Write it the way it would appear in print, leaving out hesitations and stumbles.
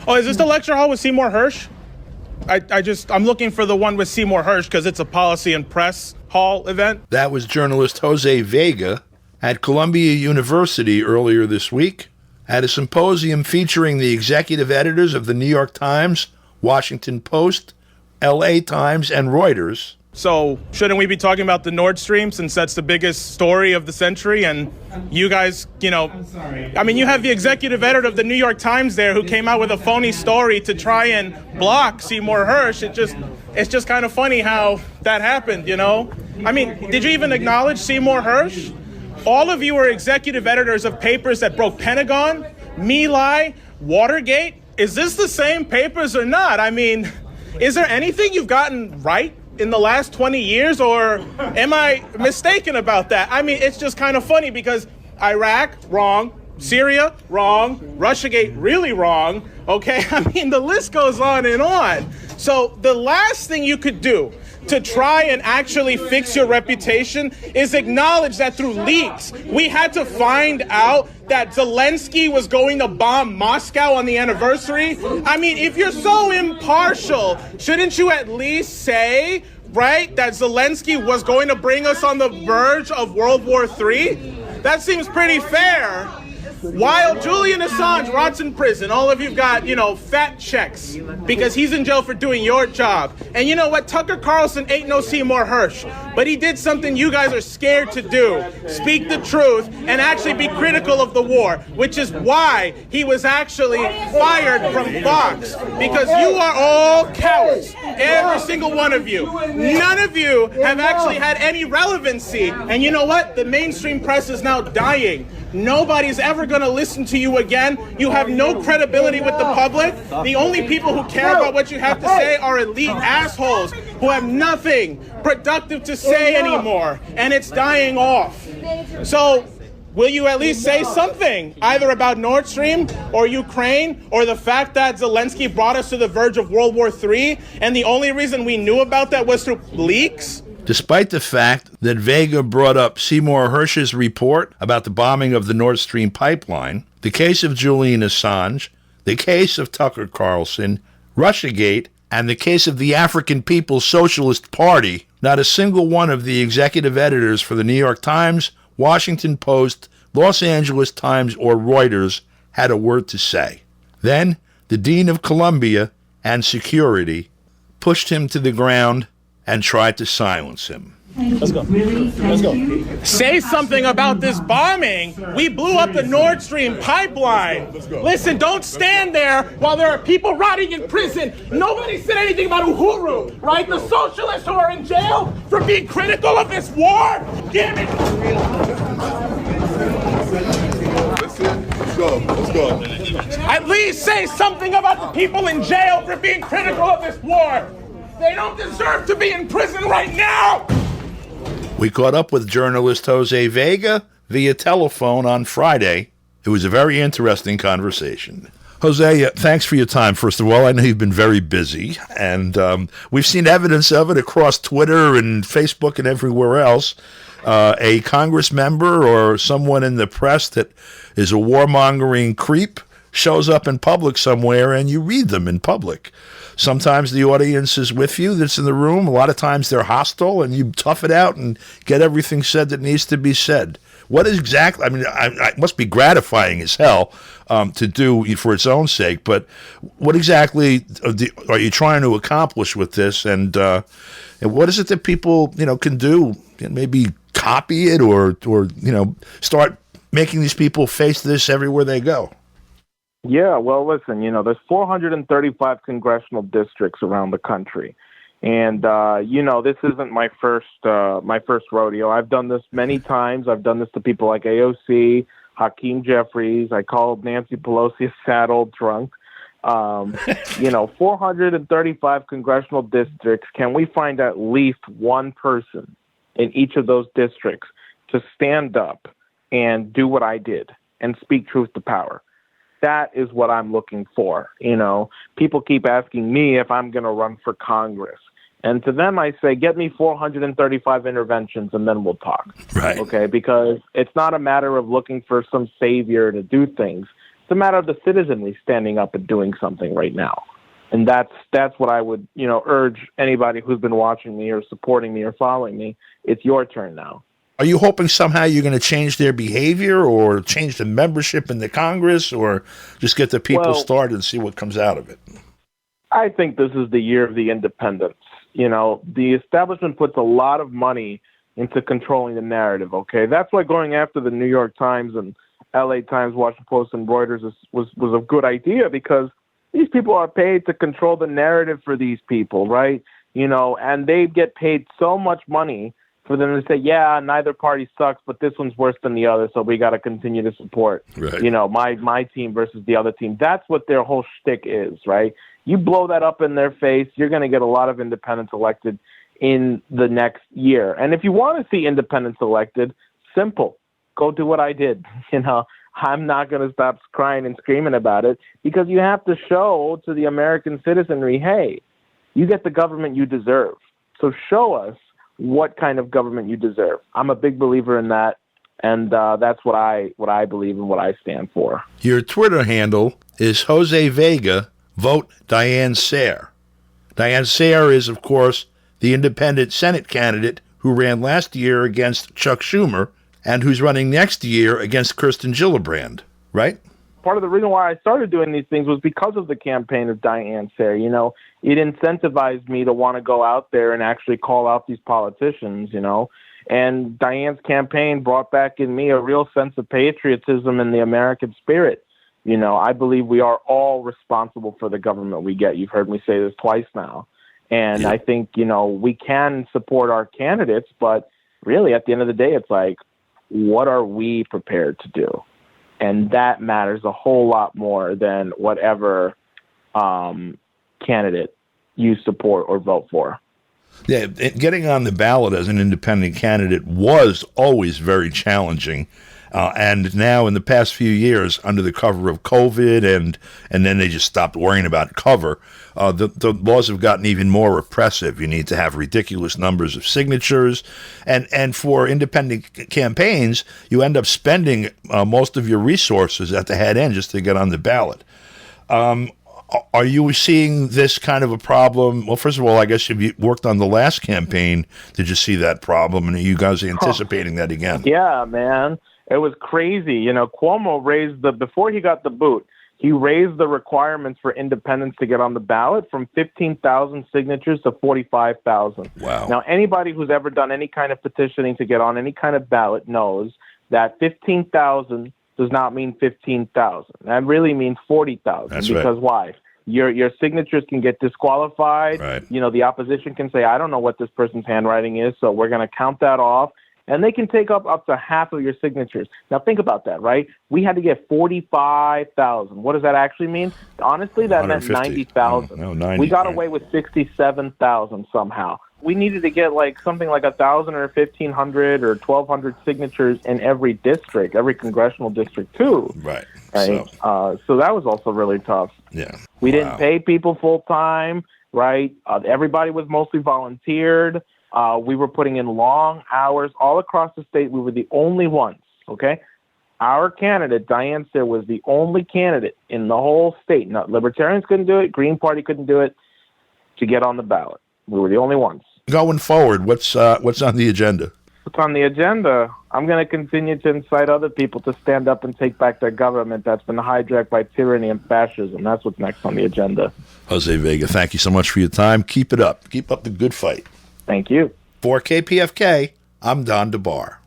Oh, is this the lecture hall with Seymour Hersh? I'm looking for the one with Seymour Hersh because it's a policy and press hall event. That was journalist Jose Vega at Columbia University earlier this week at a symposium featuring the executive editors of the New York Times, Washington Post, LA Times, and Reuters. So shouldn't we be talking about the Nord Stream since that's the biggest story of the century? And you guys, I'm sorry. I mean, you have the executive editor of the New York Times there who came out with a phony story to try and block Seymour Hersh. It's just kind of funny how that happened, I mean, did you even acknowledge Seymour Hersh? All of you are executive editors of papers that broke Pentagon, My Lai, Watergate. Is this the same papers or not? I mean, is there anything you've gotten right in the last 20 years, or am I mistaken about that? I mean, it's just kind of funny because Iraq, wrong. Syria, wrong. Russiagate, really wrong. Okay, I mean, the list goes on and on. So the last thing you could do to try and actually fix your reputation is acknowledge that through leaks, we had to find out that Zelensky was going to bomb Moscow on the anniversary. I mean, if you're so impartial, shouldn't you at least say, right, that Zelensky was going to bring us on the verge of World War III? That seems pretty fair. While Julian Assange rots in prison, all of you got, fat checks because he's in jail for doing your job. And you know what? Tucker Carlson ain't no Seymour Hersh, but he did something you guys are scared to do. Speak the truth and actually be critical of the war, which is why he was actually fired from Fox, because you are all cowards. Every single one of you. None of you have actually had any relevancy. And you know what? The mainstream press is now dying. Nobody's ever going to listen to you again. You have no credibility with the public. The only people who care about what you have to say are elite assholes who have nothing productive to say anymore. And it's dying off. So will you at least say something, either about Nord Stream or Ukraine or the fact that Zelensky brought us to the verge of World War III and the only reason we knew about that was through leaks? Despite the fact that Vega brought up Seymour Hersh's report about the bombing of the Nord Stream pipeline, the case of Julian Assange, the case of Tucker Carlson, Russiagate, and the case of the African People's Socialist Party, not a single one of the executive editors for the New York Times, Washington Post, Los Angeles Times, or Reuters had a word to say. Then, the Dean of Columbia and security pushed him to the ground and tried to silence him. Let's go. Let's go. Say something about this bombing. We blew up the Nord Stream pipeline. Listen, don't stand there while there are people rotting in prison. Nobody said anything about Uhuru, right? The socialists who are in jail for being critical of this war. Damn it. Let's go. Let's go. At least say something about the people in jail for being critical of this war. They don't deserve to be in prison right now! We caught up with journalist Jose Vega via telephone on Friday. It was a very interesting conversation. Jose, thanks for your time. First of all, I know you've been very busy, and we've seen evidence of it across Twitter and Facebook and everywhere else. A Congress member or someone in the press that is a warmongering creep shows up in public somewhere, and you read them in public. Sometimes the audience is with you that's in the room. A lot of times they're hostile, and you tough it out and get everything said that needs to be said. What is exactly, I mean, it must be gratifying as hell to do for its own sake, but what exactly are you trying to accomplish with this, and what is it that people, can do? Maybe copy it or start making these people face this everywhere they go? Yeah, well, listen, there's 435 congressional districts around the country. And, this isn't my first rodeo. I've done this many times. I've done this to people like AOC, Hakeem Jeffries. I called Nancy Pelosi a sad old drunk. 435 congressional districts. Can we find at least one person in each of those districts to stand up and do what I did and speak truth to power? That is what I'm looking for. People keep asking me if I'm going to run for Congress. And to them, I say, get me 435 interventions and then we'll talk. Right. Okay. Because it's not a matter of looking for some savior to do things. It's a matter of the citizenry standing up and doing something right now. And that's what I would, urge anybody who's been watching me or supporting me or following me. It's your turn now. Are you hoping somehow you're going to change their behavior or change the membership in the Congress or just get the people started and see what comes out of it? I think this is the year of the independents. The establishment puts a lot of money into controlling the narrative, okay? That's why going after the New York Times and LA Times, Washington Post, and Reuters was a good idea, because these people are paid to control the narrative for these people, right? And they get paid so much money for them to say, yeah, neither party sucks, but this one's worse than the other, so we got to continue to support, my team versus the other team. That's what their whole shtick is, right? You blow that up in their face, you're going to get a lot of independents elected in the next year. And if you want to see independents elected, simple. Go do what I did. I'm not going to stop crying and screaming about it, because you have to show to the American citizenry, hey, you get the government you deserve. So show us what kind of government you deserve. I'm a big believer in that, and that's what I believe and what I stand for. Your Twitter handle is Jose Vega, vote Diane Sayre. Diane Sayre is, of course, the independent Senate candidate who ran last year against Chuck Schumer and who's running next year against Kirsten Gillibrand, right? Part of the reason why I started doing these things was because of the campaign of Diane Sayre. It incentivized me to want to go out there and actually call out these politicians, And Diane's campaign brought back in me a real sense of patriotism and the American spirit. I believe we are all responsible for the government we get. You've heard me say this twice now. And I think, we can support our candidates, but really at the end of the day, it's like, what are we prepared to do? And that matters a whole lot more than whatever candidate you support or vote for. Yeah, getting on the ballot as an independent candidate was always very challenging. And now in the past few years, under the cover of COVID, and then they just stopped worrying about cover, the laws have gotten even more repressive. You need to have ridiculous numbers of signatures. And for independent campaigns, you end up spending most of your resources at the head end just to get on the ballot. Are you seeing this kind of a problem? Well, first of all, I guess you worked on the last campaign. Did you see that problem? And are you guys anticipating that again? Yeah, man. It was crazy. Cuomo before he got the boot, he raised the requirements for independents to get on the ballot from 15,000 signatures to 45,000. Wow. Now, anybody who's ever done any kind of petitioning to get on any kind of ballot knows that 15,000 does not mean 15,000. That really means 40,000. That's because right. Why? Your signatures can get disqualified. Right. The opposition can say, I don't know what this person's handwriting is, so we're going to count that off. And they can take up to half of your signatures. Now, think about that, right? We had to get 45,000. What does that actually mean? Honestly, that meant 90,000. No, 90. We got away with 67,000 somehow. We needed to get something like 1,000 or 1,500 or 1,200 signatures in every district, every congressional district, too. Right. So that was also really tough. Yeah. We didn't pay people full time, right? Everybody was mostly volunteered. We were putting in long hours all across the state. We were the only ones, okay? Our candidate, Diane Sayre, was the only candidate in the whole state. Now, Libertarians couldn't do it. Green Party couldn't do it to get on the ballot. We were the only ones. Going forward, what's on the agenda? What's on the agenda? I'm going to continue to incite other people to stand up and take back their government that's been hijacked by tyranny and fascism. That's what's next on the agenda. Jose Vega, thank you so much for your time. Keep it up. Keep up the good fight. Thank you. For KPFK, I'm Don DeBar.